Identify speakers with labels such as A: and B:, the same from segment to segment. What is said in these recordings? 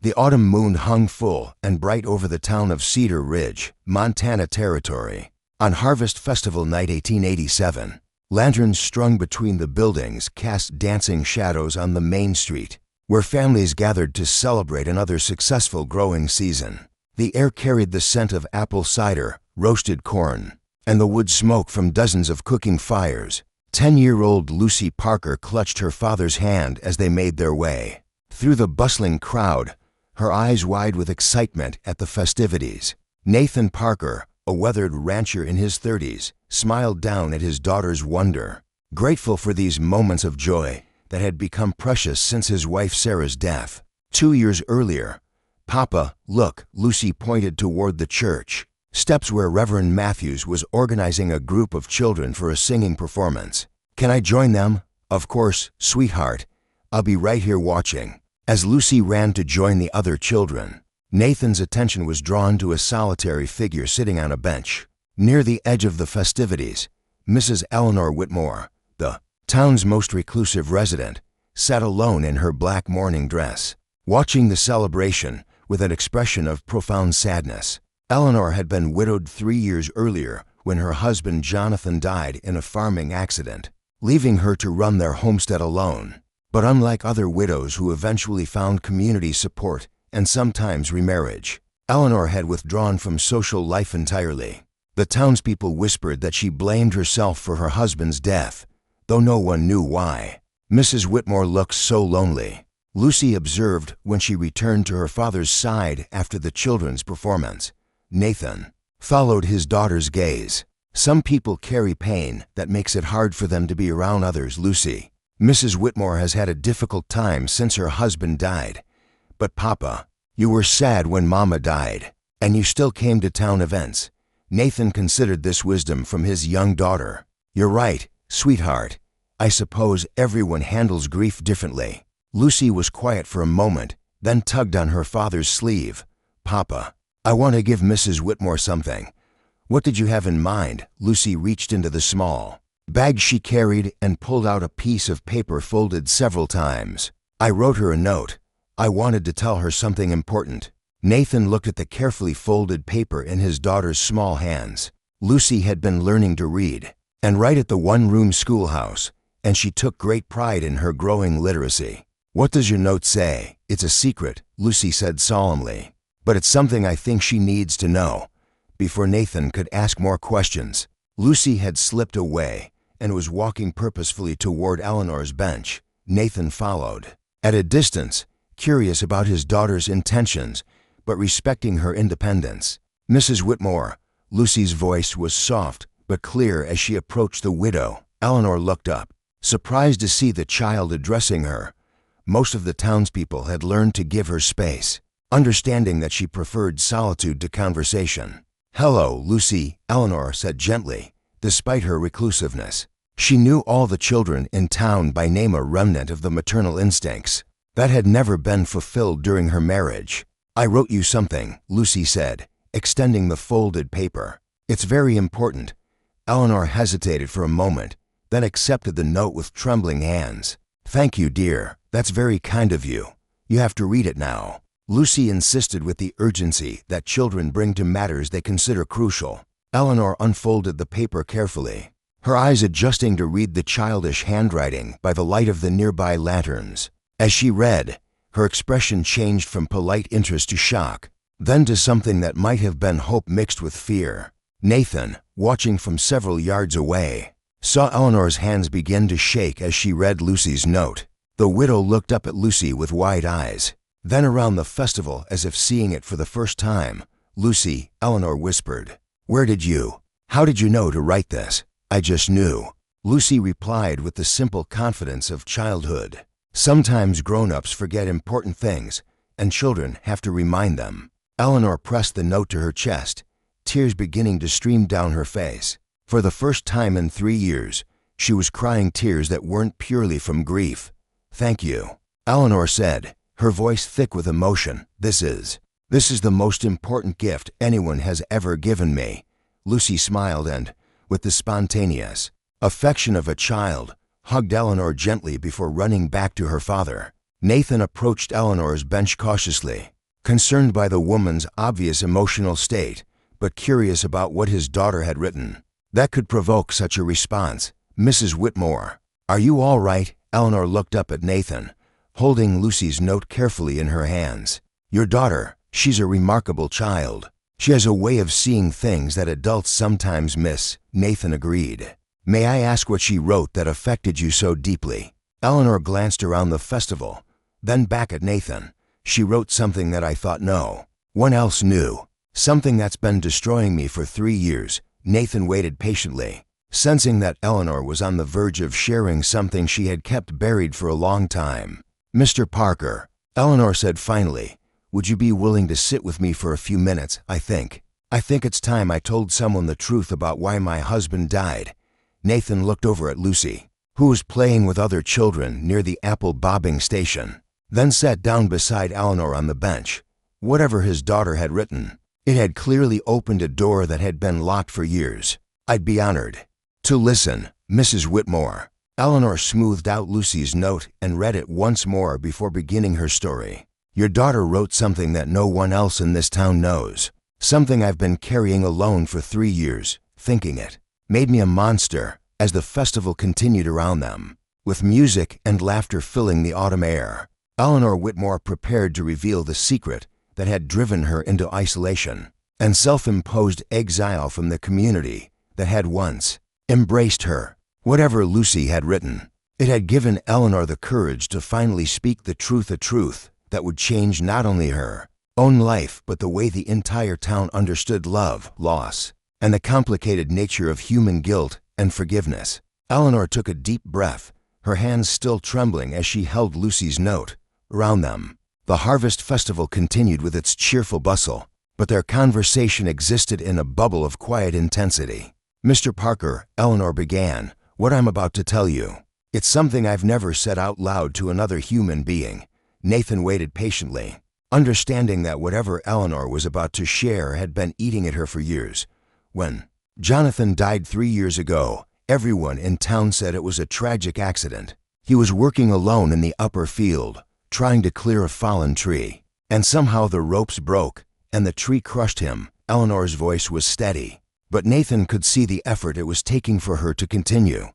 A: The autumn moon hung full and bright over the town of Cedar Ridge, Montana Territory. On Harvest Festival night 1887, lanterns strung between the buildings cast dancing shadows on the main street, where families gathered to celebrate another successful growing season. The air carried the scent of apple cider, roasted corn, and the wood smoke from dozens of cooking fires. 10-year-old Lucy Parker clutched her father's hand as they made their way through the bustling crowd, her eyes wide with excitement at the festivities. Nathan Parker, a weathered rancher in his 30s, smiled down at his daughter's wonder, grateful for these moments of joy that had become precious since his wife Sarah's death. 2 years earlier, "Papa, look," Lucy pointed toward the church steps where Reverend Matthews was organizing a group of children for a singing performance. "Can I join them?" "Of course, sweetheart. I'll be right here watching." As Lucy ran to join the other children, Nathan's attention was drawn to a solitary figure sitting on a bench. Near the edge of the festivities, Mrs. Eleanor Whitmore, the town's most reclusive resident, sat alone in her black mourning dress, watching the celebration with an expression of profound sadness. Eleanor had been widowed 3 years earlier when her husband Jonathan died in a farming accident, leaving her to run their homestead alone. But unlike other widows who eventually found community support and sometimes remarriage, Eleanor had withdrawn from social life entirely. The townspeople whispered that she blamed herself for her husband's death, though no one knew why. "Mrs. Whitmore looks so lonely," Lucy observed when she returned to her father's side after the children's performance. Nathan followed his daughter's gaze. "Some people carry pain that makes it hard for them to be around others, Lucy. Mrs. Whitmore has had a difficult time since her husband died. But Papa, you were sad when Mama died, and you still came to town events." Nathan considered this wisdom from his young daughter. "You're right, sweetheart. I suppose everyone handles grief differently." Lucy was quiet for a moment, then tugged on her father's sleeve. "Papa, I want to give Mrs. Whitmore something." "What did you have in mind?" Lucy reached into the small bag she carried and pulled out a piece of paper folded several times. "I wrote her a note. I wanted to tell her something important." Nathan looked at the carefully folded paper in his daughter's small hands. Lucy had been learning to read and write at the one-room schoolhouse, and she took great pride in her growing literacy. "What does your note say?" "It's a secret," Lucy said solemnly. "But it's something I think she needs to know." Before Nathan could ask more questions, Lucy had slipped away and was walking purposefully toward Eleanor's bench. Nathan followed, at a distance, curious about his daughter's intentions, but respecting her independence. "Mrs. Whitmore," Lucy's voice was soft but clear as she approached the widow. Eleanor looked up, surprised to see the child addressing her. Most of the townspeople had learned to give her space, understanding that she preferred solitude to conversation. "Hello, Lucy," Eleanor said gently, despite her reclusiveness. She knew all the children in town by name, a remnant of the maternal instincts that had never been fulfilled during her marriage. "I wrote you something," Lucy said, extending the folded paper. "It's very important." Eleanor hesitated for a moment, then accepted the note with trembling hands. "Thank you, dear. That's very kind of you. You have to read it now." Lucy insisted with the urgency that children bring to matters they consider crucial. Eleanor unfolded the paper carefully, her eyes adjusting to read the childish handwriting by the light of the nearby lanterns. As she read, her expression changed from polite interest to shock, then to something that might have been hope mixed with fear. Nathan, watching from several yards away, saw Eleanor's hands begin to shake as she read Lucy's note. The widow looked up at Lucy with wide eyes, then around the festival as if seeing it for the first time. "Lucy," Eleanor whispered, how did you know to write this?" "I just knew," Lucy replied with the simple confidence of childhood. Sometimes grown-ups forget important things, and children have to remind them. Eleanor pressed the note to her chest, tears beginning to stream down her face. For the first time in 3 years, she was crying tears that weren't purely from grief. "Thank you," Eleanor said, her voice thick with emotion. This is the most important gift anyone has ever given me." Lucy smiled and, with the spontaneous affection of a child, hugged Eleanor gently before running back to her father. Nathan approached Eleanor's bench cautiously, concerned by the woman's obvious emotional state, but curious about what his daughter had written. That could provoke such a response. "Mrs. Whitmore, are you all right?" Eleanor looked up at Nathan, holding Lucy's note carefully in her hands. "Your daughter, she's a remarkable child. She has a way of seeing things that adults sometimes miss," Nathan agreed. "May I ask what she wrote that affected you so deeply?" Eleanor glanced around the festival, then back at Nathan. "She wrote something that I thought no one else knew. Something that's been destroying me for 3 years." Nathan waited patiently, sensing that Eleanor was on the verge of sharing something she had kept buried for a long time. "Mr. Parker," Eleanor said finally, "would you be willing to sit with me for a few minutes? I think it's time I told someone the truth about why my husband died." Nathan looked over at Lucy, who was playing with other children near the apple bobbing station, then sat down beside Eleanor on the bench. Whatever his daughter had written, it had clearly opened a door that had been locked for years. "I'd be honored to listen, Mrs. Whitmore." Eleanor smoothed out Lucy's note and read it once more before beginning her story. "Your daughter wrote something that no one else in this town knows. Something I've been carrying alone for 3 years, thinking it made me a monster." As the festival continued around them, with music and laughter filling the autumn air, Eleanor Whitmore prepared to reveal the secret that had driven her into isolation and self-imposed exile from the community that had once embraced her. Whatever Lucy had written, it had given Eleanor the courage to finally speak the truth, a truth that would change not only her own life but the way the entire town understood love, loss, and the complicated nature of human guilt and forgiveness. Eleanor took a deep breath, her hands still trembling as she held Lucy's note. Around them, the harvest festival continued with its cheerful bustle, but their conversation existed in a bubble of quiet intensity. "Mr. Parker," Eleanor began, "what I'm about to tell you, it's something I've never said out loud to another human being." Nathan waited patiently, understanding that whatever Eleanor was about to share had been eating at her for years. When Jonathan died 3 years ago, everyone in town said it was a tragic accident. He was working alone in the upper field, trying to clear a fallen tree, and somehow the ropes broke and the tree crushed him. Eleanor's voice was steady, but Nathan could see the effort it was taking for her to continue.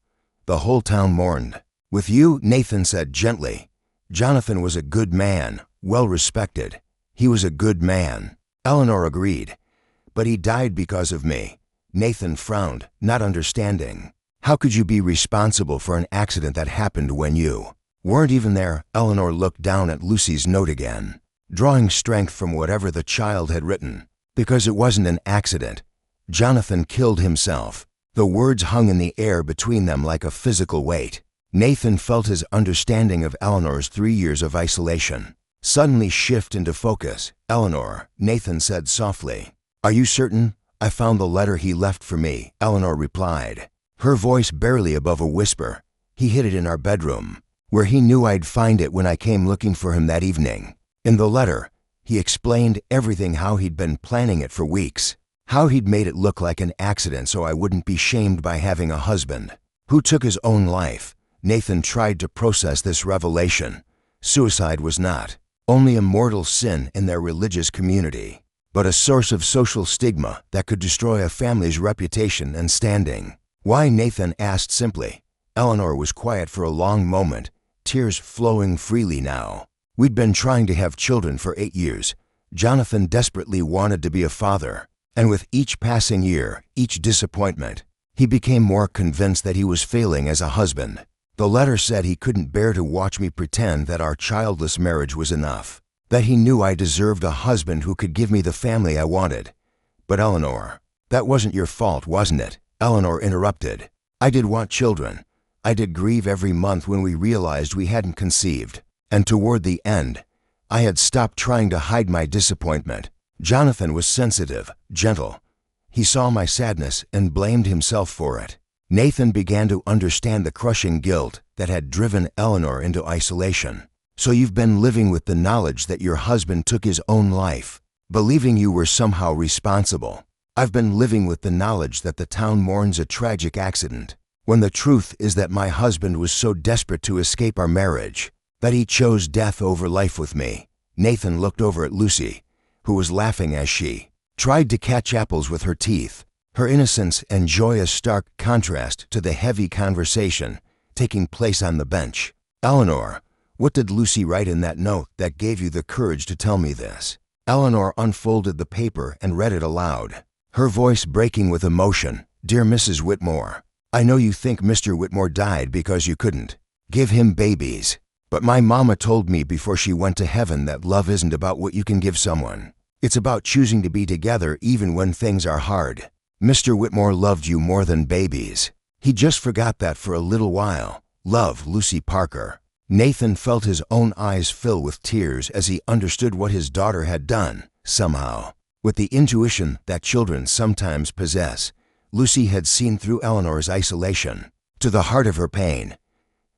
A: "The whole town mourned. With you," Nathan said gently. "Jonathan was a good man, well respected. He was a good man." Eleanor agreed. "But he died because of me." Nathan frowned, not understanding. "How could you be responsible for an accident that happened when you weren't even there?" Eleanor looked down at Lucy's note again, drawing strength from whatever the child had written. "Because it wasn't an accident. Jonathan killed himself." The words hung in the air between them like a physical weight. Nathan felt his understanding of Eleanor's 3 years of isolation suddenly shift into focus. "Eleanor," Nathan said softly, "are you certain? I found the letter he left for me," Eleanor replied, her voice barely above a whisper. "He hid it in our bedroom, where he knew I'd find it when I came looking for him that evening." In the letter, he explained everything, how he'd been planning it for weeks, how he'd made it look like an accident so I wouldn't be shamed by having a husband who took his own life. Nathan tried to process this revelation. Suicide was not only a mortal sin in their religious community, but a source of social stigma that could destroy a family's reputation and standing. "Why?" Nathan asked simply. Eleanor was quiet for a long moment, tears flowing freely now. "We'd been trying to have children for 8 years. Jonathan desperately wanted to be a father, and with each passing year, each disappointment, he became more convinced that he was failing as a husband. The letter said he couldn't bear to watch me pretend that our childless marriage was enough, that he knew I deserved a husband who could give me the family I wanted." "But Eleanor, that wasn't your fault, wasn't it?" Eleanor interrupted. "I did want children. I did grieve every month when we realized we hadn't conceived. And toward the end, I had stopped trying to hide my disappointment." Jonathan was sensitive, gentle. He saw my sadness and blamed himself for it. Nathan began to understand the crushing guilt that had driven Eleanor into isolation. "So you've been living with the knowledge that your husband took his own life, believing you were somehow responsible." "I've been living with the knowledge that the town mourns a tragic accident, when the truth is that my husband was so desperate to escape our marriage That he chose death over life with me. Nathan looked over at Lucy, who was laughing as she tried to catch apples with her teeth, her innocence and joy a stark contrast to the heavy conversation taking place on the bench. Eleanor, what did Lucy write in that note that gave you the courage to tell me this? Eleanor unfolded the paper and read it aloud, her voice breaking with emotion. Dear Mrs. Whitmore, I know you think Mr. Whitmore died because you couldn't give him babies. But my mama told me before she went to heaven that love isn't about what you can give someone. It's about choosing to be together even when things are hard. Mr. Whitmore loved you more than babies. He just forgot that for a little while. Love, Lucy Parker. Nathan felt his own eyes fill with tears as he understood what his daughter had done. Somehow, with the intuition that children sometimes possess, Lucy had seen through Eleanor's isolation to the heart of her pain.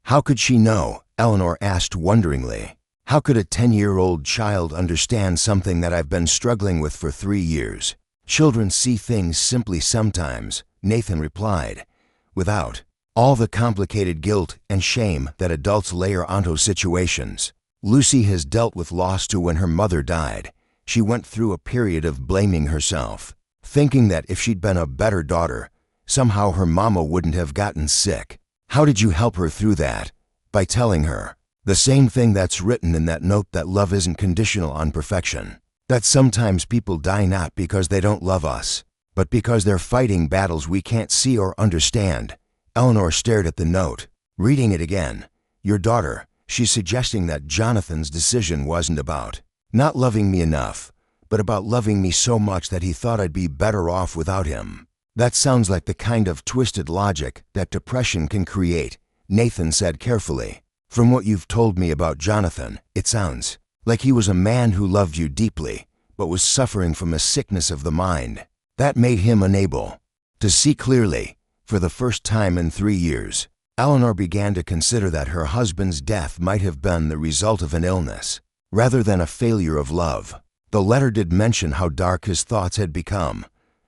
A: How could she know? Eleanor asked wonderingly. How could a 10-year-old child understand something that I've been struggling with for 3 years? Children see things simply sometimes, Nathan replied, without all the complicated guilt and shame that adults layer onto situations. Lucy has dealt with loss too. When her mother died, she went through a period of blaming herself, thinking that if she'd been a better daughter, somehow her mama wouldn't have gotten sick. How did you help her through that? By telling her the same thing that's written in that note, that love isn't conditional on perfection. That sometimes people die not because they don't love us, but because they're fighting battles we can't see or understand. Eleanor stared at the note, reading it again. Your daughter, she's suggesting that Jonathan's decision wasn't about not loving me enough, but about loving me so much that he thought I'd be better off without him. That sounds like the kind of twisted logic that depression can create, Nathan said carefully. From what you've told me about Jonathan, it sounds like he was a man who loved you deeply, but was suffering from a sickness of the mind. That made him unable to see clearly. For the first time in 3 years, Eleanor began to consider that her husband's death might have been the result of an illness, rather than a failure of love. The letter did mention how dark his thoughts had become,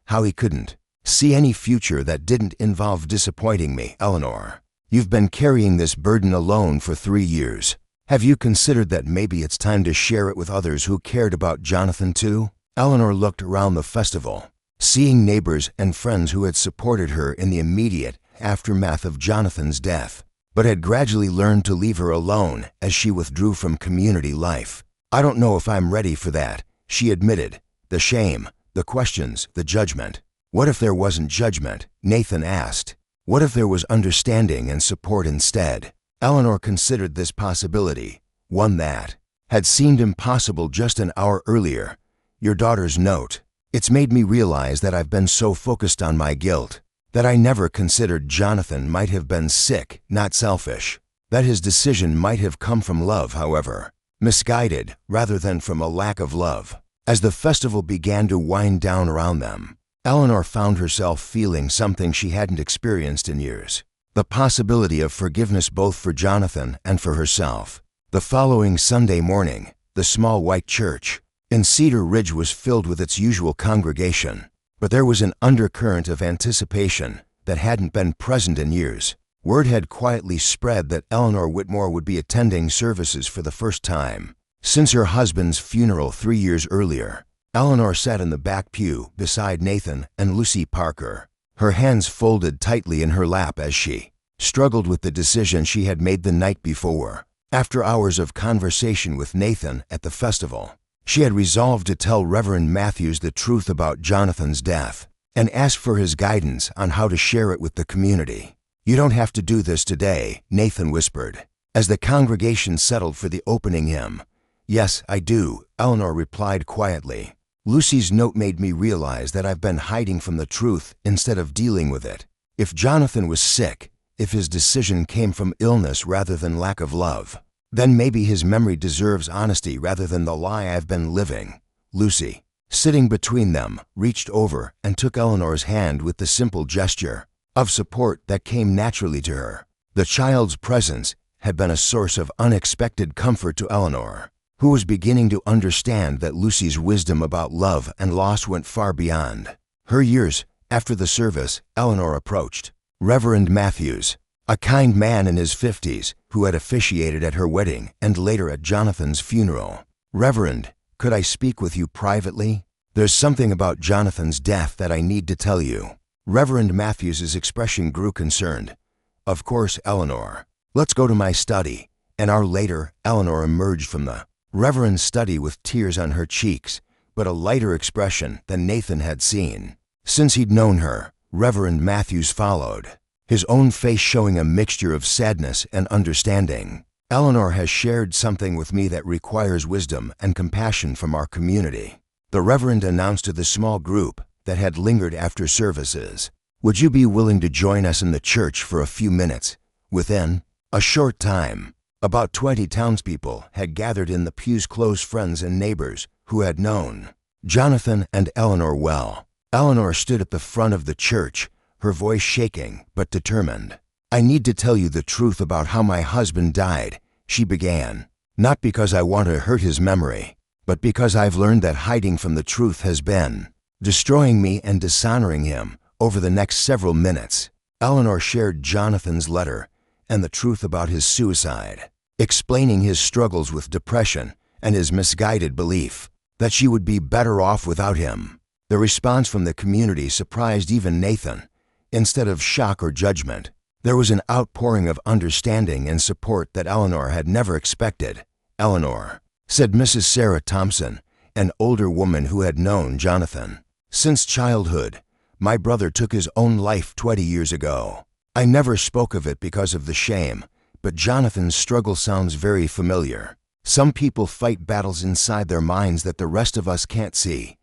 A: how he couldn't see any future that didn't involve disappointing me. Eleanor, you've been carrying this burden alone for 3 years. Have you considered that maybe it's time to share it with others who cared about Jonathan too? Eleanor looked around the festival, seeing neighbors and friends who had supported her in the immediate aftermath of Jonathan's death, but had gradually learned to leave her alone as she withdrew from community life. I don't know if I'm ready for that, she admitted. The shame, the questions, the judgment. What if there wasn't judgment? Nathan asked. What if there was understanding and support instead? Eleanor considered this possibility, one that had seemed impossible just an hour earlier. Your daughter's note. It's made me realize that I've been so focused on my guilt that I never considered Jonathan might have been sick, not selfish. That his decision might have come from love, however, misguided rather than from a lack of love. As the festival began to wind down around them, Eleanor found herself feeling something she hadn't experienced in years. The possibility of forgiveness both for Jonathan and for herself. The following Sunday morning, the small white church in Cedar Ridge was filled with its usual congregation, but there was an undercurrent of anticipation that hadn't been present in years. Word had quietly spread that Eleanor Whitmore would be attending services for the first time since her husband's funeral 3 years earlier. Eleanor sat in the back pew beside Nathan and Lucy Parker, her hands folded tightly in her lap as she struggled with the decision she had made the night before. After hours of conversation with Nathan at the festival, she had resolved to tell Reverend Matthews the truth about Jonathan's death and ask for his guidance on how to share it with the community. You don't have to do this today, Nathan whispered, as the congregation settled for the opening hymn. Yes, I do, Eleanor replied quietly. Lucy's note made me realize that I've been hiding from the truth instead of dealing with it. If Jonathan was sick, if his decision came from illness rather than lack of love, then maybe his memory deserves honesty rather than the lie I've been living. Lucy, sitting between them, reached over and took Eleanor's hand with the simple gesture of support that came naturally to her. The child's presence had been a source of unexpected comfort to Eleanor, who was beginning to understand that Lucy's wisdom about love and loss went far beyond her years. After the service, Eleanor approached Reverend Matthews, a kind man in his 50s who had officiated at her wedding and later at Jonathan's funeral. "Reverend, could I speak with you privately? There's something about Jonathan's death that I need to tell you." Reverend Matthews's expression grew concerned. "Of course, Eleanor. Let's go to my study." An hour later, Eleanor emerged from the Reverend's study with tears on her cheeks, but a lighter expression than Nathan had seen. Since he'd known her, Reverend Matthews followed, his own face showing a mixture of sadness and understanding. "Eleanor has shared something with me that requires wisdom and compassion from our community," the Reverend announced to the small group that had lingered after services. "Would you be willing to join us in the church for a few minutes?" Within a short time, about 20 townspeople had gathered in the pew's, close friends and neighbors who had known Jonathan and Eleanor well. Eleanor stood at the front of the church, her voice shaking but determined. "I need to tell you the truth about how my husband died," she began. "Not because I want to hurt his memory, but because I've learned that hiding from the truth has been destroying me and dishonoring him." Over the next several minutes, Eleanor shared Jonathan's letter and the truth about his suicide, explaining his struggles with depression and his misguided belief that she would be better off without him. The response from the community surprised even Nathan. Instead of shock or judgment, there was an outpouring of understanding and support that Eleanor had never expected. "Eleanor," said Mrs. Sarah Thompson, an older woman who had known Jonathan since childhood, "my brother took his own life 20 years ago. I never spoke of it because of the shame, but Jonathan's struggle sounds very familiar. Some people fight battles inside their minds that the rest of us can't see."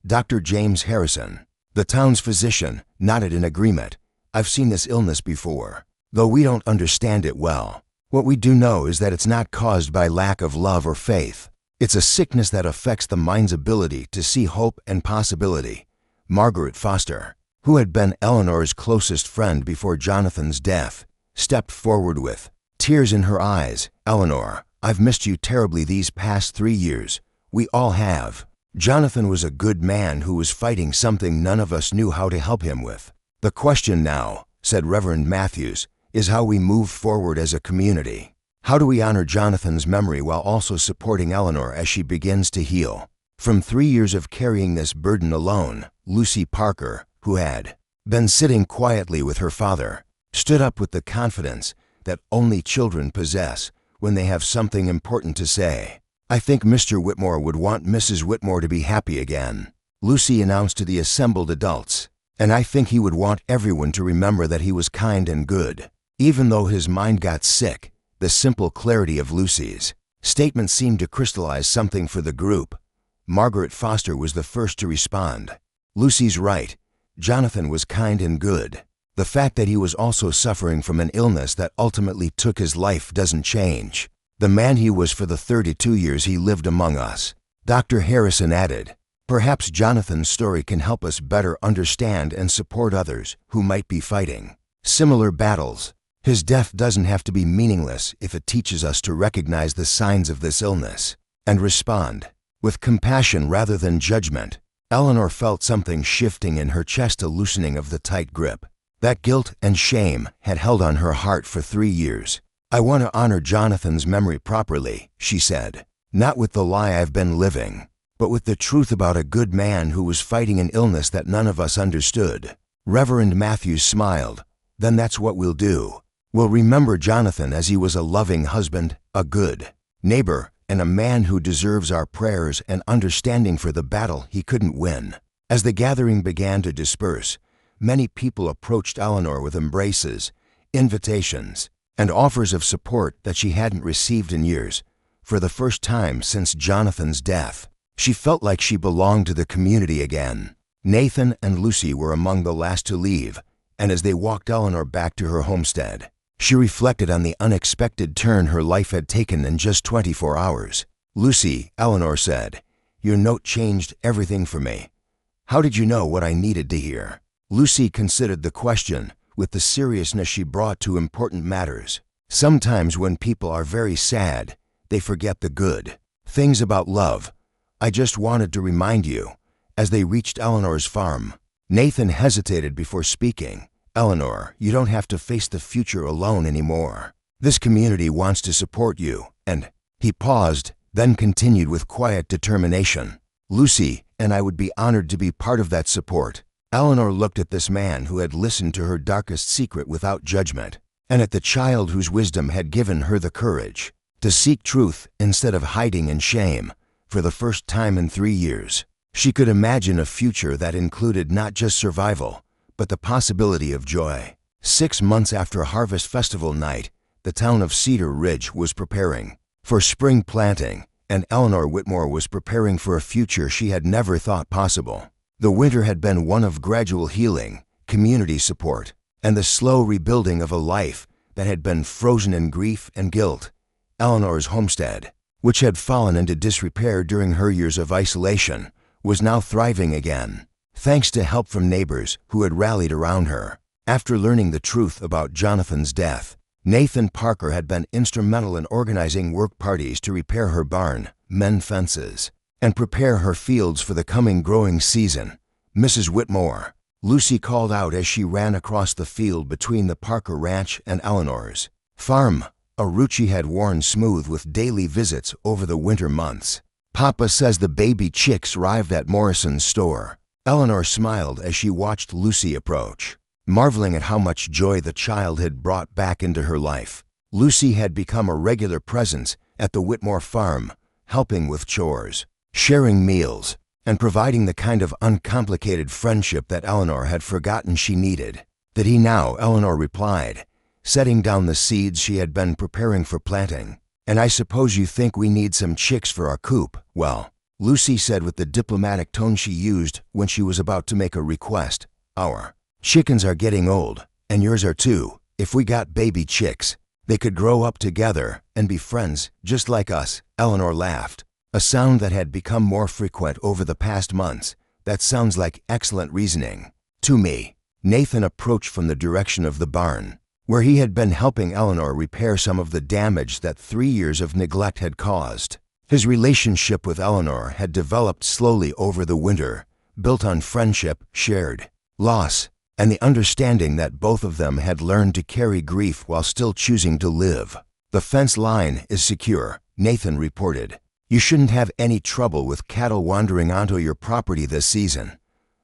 A: Dr. James Harrison, the town's physician, nodded in agreement. "I've seen this illness before, though we don't understand it well. What we do know is that it's not caused by lack of love or faith. It's a sickness that affects the mind's ability to see hope and possibility." Margaret Foster, who had been Eleanor's closest friend before Jonathan's death, stepped forward with tears in her eyes. "Eleanor, I've missed you terribly these past 3 years. We all have. Jonathan was a good man who was fighting something none of us knew how to help him with. The question now," said Reverend Matthews, "is how we move forward as a community. How do we honor Jonathan's memory while also supporting Eleanor as she begins to heal from 3 years of carrying this burden alone?" Lucy Parker, who had been sitting quietly with her father, stood up with the confidence that only children possess when they have something important to say. "I think Mr. Whitmore would want Mrs. Whitmore to be happy again," Lucy announced to the assembled adults. "And I think he would want everyone to remember that he was kind and good, even though his mind got sick." The simple clarity of Lucy's statement seemed to crystallize something for the group. Margaret Foster was the first to respond. "Lucy's right. Jonathan was kind and good. The fact that he was also suffering from an illness that ultimately took his life doesn't change the man he was for the 32 years he lived among us." Dr. Harrison added, "Perhaps Jonathan's story can help us better understand and support others who might be fighting similar battles. His death doesn't have to be meaningless if it teaches us to recognize the signs of this illness and respond with compassion rather than judgment." Eleanor felt something shifting in her chest, a loosening of the tight grip that guilt and shame had held on her heart for 3 years. "I want to honor Jonathan's memory properly," she said. "Not with the lie I've been living, but with the truth about a good man who was fighting an illness that none of us understood." Reverend Matthews smiled. "Then that's what we'll do. We'll remember Jonathan as he was a loving husband, a good neighbor, and a man who deserves our prayers and understanding for the battle he couldn't win." As the gathering began to disperse, many people approached Eleanor with embraces, invitations, and offers of support that she hadn't received in years. For the first time since Jonathan's death, she felt like she belonged to the community again. Nathan and Lucy were among the last to leave, and as they walked Eleanor back to her homestead, she reflected on the unexpected turn her life had taken in just 24 hours. "Lucy," Eleanor said, "your note changed everything for me. How did you know what I needed to hear?" Lucy considered the question with the seriousness she brought to important matters. "Sometimes when people are very sad, they forget the good things about love. I just wanted to remind you." As they reached Eleanor's farm, Nathan hesitated before speaking. Eleanor, you don't have to face the future alone anymore. This community wants to support you, and he paused, then continued with quiet determination. Lucy and I would be honored to be part of that support. Eleanor looked at this man who had listened to her darkest secret without judgment, and at the child whose wisdom had given her the courage to seek truth instead of hiding in shame. For the first time in 3 years, she could imagine a future that included not just survival, but the possibility of joy. 6 months after Harvest Festival night, the town of Cedar Ridge was preparing for spring planting, and Eleanor Whitmore was preparing for a future she had never thought possible. The winter had been one of gradual healing, community support, and the slow rebuilding of a life that had been frozen in grief and guilt. Eleanor's homestead, which had fallen into disrepair during her years of isolation, was now thriving again, thanks to help from neighbors who had rallied around her. After learning the truth about Jonathan's death, Nathan Parker had been instrumental in organizing work parties to repair her barn, mend fences, and prepare her fields for the coming growing season. "Mrs. Whitmore," Lucy called out as she ran across the field between the Parker ranch and Eleanor's farm, a route she had worn smooth with daily visits over the winter months. "Papa says the baby chicks arrived at Morrison's store." Eleanor smiled as she watched Lucy approach, marveling at how much joy the child had brought back into her life. Lucy had become a regular presence at the Whitmore farm, helping with chores, sharing meals, and providing the kind of uncomplicated friendship that Eleanor had forgotten she needed. "Did he now?" Eleanor replied, setting down the seeds she had been preparing for planting. "And I suppose you think we need some chicks for our coop?" "Well," Lucy said with the diplomatic tone she used when she was about to make a request, "our chickens are getting old, and yours are too. If we got baby chicks, they could grow up together and be friends just like us." Eleanor laughed, a sound that had become more frequent over the past months. "That sounds like excellent reasoning to me." Nathan approached from the direction of the barn, where he had been helping Eleanor repair some of the damage that 3 years of neglect had caused. His relationship with Eleanor had developed slowly over the winter, built on friendship, shared loss, and the understanding that both of them had learned to carry grief while still choosing to live. "The fence line is secure," Nathan reported. "You shouldn't have any trouble with cattle wandering onto your property this season."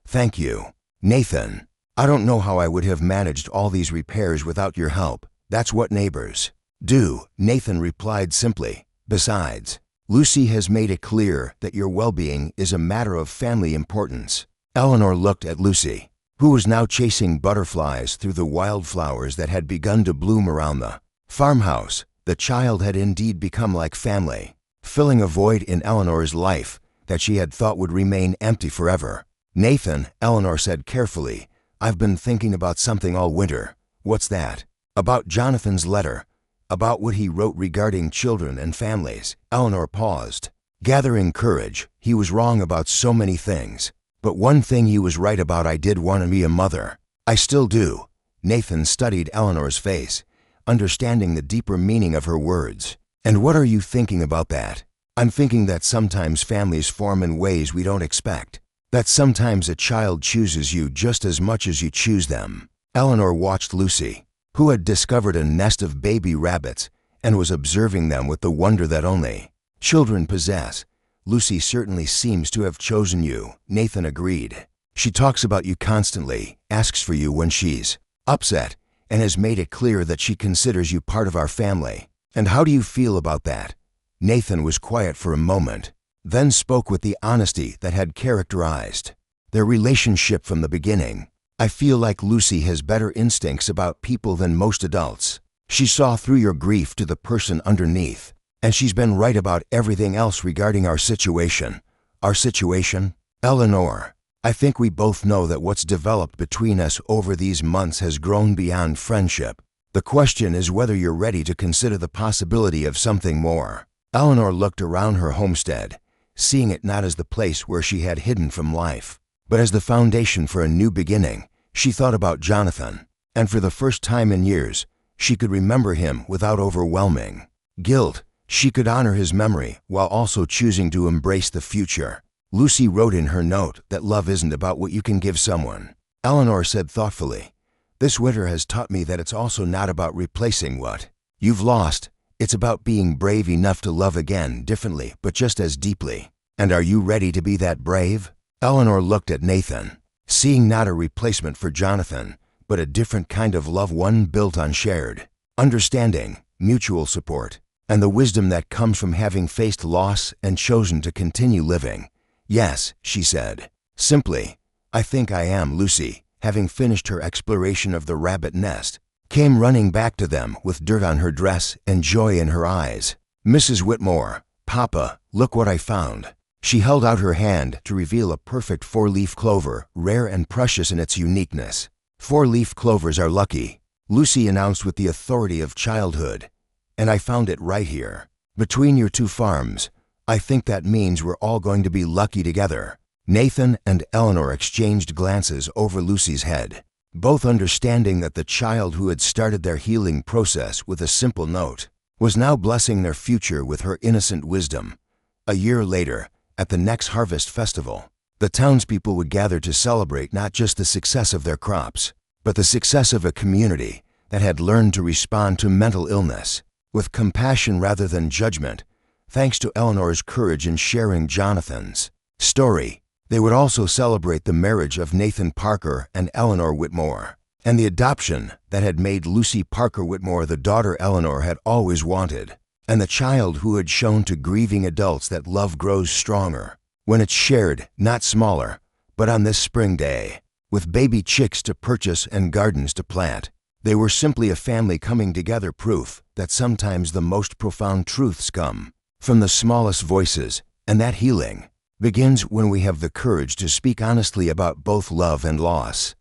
A: "Thank you, Nathan. I don't know how I would have managed all these repairs without your help. That's what neighbors do," Nathan replied simply. "Besides, Lucy has made it clear that your well-being is a matter of family importance." Eleanor looked at Lucy, who was now chasing butterflies through the wildflowers that had begun to bloom around the farmhouse. The child had indeed become like family, filling a void in Eleanor's life that she had thought would remain empty forever. "Nathan," Eleanor said carefully, "I've been thinking about something all winter." "What's that?" "About Jonathan's letter, about what he wrote regarding children and families." Eleanor paused, gathering courage. "He was wrong about so many things, but one thing he was right about: I did want to be a mother. I still do." Nathan studied Eleanor's face, understanding the deeper meaning of her words. "And what are you thinking about that?" "I'm thinking that sometimes families form in ways we don't expect. That sometimes a child chooses you just as much as you choose them." Eleanor watched Lucy, who had discovered a nest of baby rabbits and was observing them with the wonder that only children possess. "Lucy certainly seems to have chosen you," Nathan agreed. "She talks about you constantly, asks for you when she's upset, and has made it clear that she considers you part of our family. And how do you feel about that?" Nathan was quiet for a moment, then spoke with the honesty that had characterized their relationship from the beginning. "I feel like Lucy has better instincts about people than most adults. She saw through your grief to the person underneath, and she's been right about everything else regarding our situation." "Our situation?" "Eleanor, I think we both know that what's developed between us over these months has grown beyond friendship. The question is whether you're ready to consider the possibility of something more." Eleanor looked around her homestead, seeing it not as the place where she had hidden from life, but as the foundation for a new beginning. She thought about Jonathan, and for the first time in years, she could remember him without overwhelming guilt. She could honor his memory while also choosing to embrace the future. Lucy wrote in her note that love isn't about what you can give someone. Eleanor said thoughtfully, This winter has taught me that it's also not about replacing what you've lost. It's about being brave enough to love again, differently, but just as deeply. And are you ready to be that brave? Eleanor looked at Nathan, seeing not a replacement for Jonathan, but a different kind of love, one built on shared understanding, mutual support, and the wisdom that comes from having faced loss and chosen to continue living. Yes, she said, simply. I think I am. Lucy, having finished her exploration of the rabbit nest, came running back to them with dirt on her dress and joy in her eyes. Mrs. Whitmore, Papa, look what I found. She held out her hand to reveal a perfect four-leaf clover, rare and precious in its uniqueness. Four-leaf clovers are lucky, Lucy announced with the authority of childhood. And I found it right here, between your two farms. I think that means we're all going to be lucky together. Nathan and Eleanor exchanged glances over Lucy's head, both understanding that the child who had started their healing process with a simple note was now blessing their future with her innocent wisdom. A year later, at the next harvest festival, the townspeople would gather to celebrate not just the success of their crops, but the success of a community that had learned to respond to mental illness with compassion rather than judgment, thanks to Eleanor's courage in sharing Jonathan's story. They would also celebrate the marriage of Nathan Parker and Eleanor Whitmore, and the adoption that had made Lucy Parker Whitmore the daughter Eleanor had always wanted, and the child who had shown to grieving adults that love grows stronger when it's shared, not smaller. But on this spring day, with baby chicks to purchase and gardens to plant, they were simply a family coming together, proof that sometimes the most profound truths come from the smallest voices, and that healing begins when we have the courage to speak honestly about both love and loss.